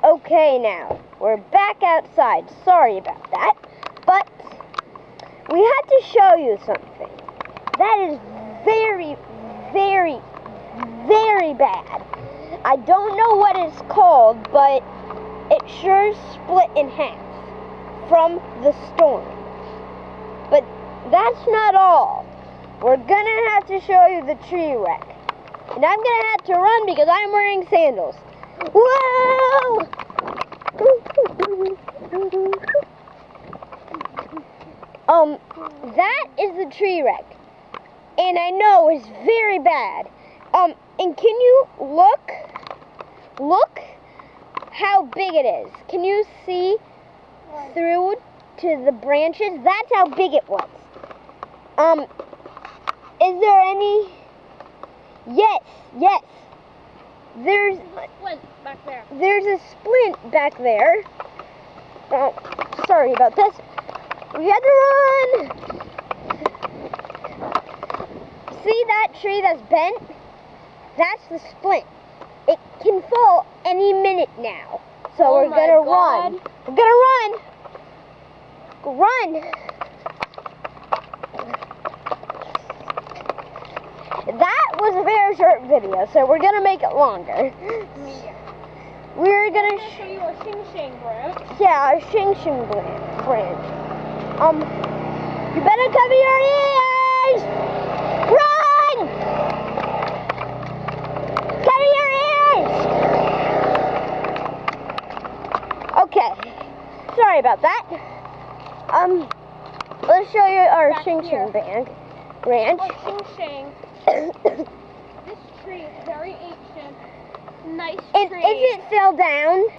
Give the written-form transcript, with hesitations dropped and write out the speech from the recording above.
Okay, now, we're back outside. Sorry about that. But we had to show you something. That is very, very, very bad. I don't know what it's called, but it sure split in half from the storm. But that's not all. We're gonna have to show you the tree wreck. And I'm gonna have to run because I'm wearing sandals. Whoa! That is the tree wreck. And I know it's very bad. And can you look how big it is? Can you see through to the branches? That's how big it was. Is there any? Yes. There's a splint back there. There's a splint back there. Oh, sorry about this. We had to run. See that tree that's bent? That's the splint. It can fall any minute now. So we're gonna run. We're gonna run. Run. That was a very short video, so we're gonna make it longer. We're gonna show you a Shing Shang branch. Yeah, a Shing Shang branch. You better cover your ears! Run! Cover your ears! Okay. Sorry about that. Let's show you our Shing Shang branch. Shing Shang. This tree is very ancient. Nice tree. If it fell down,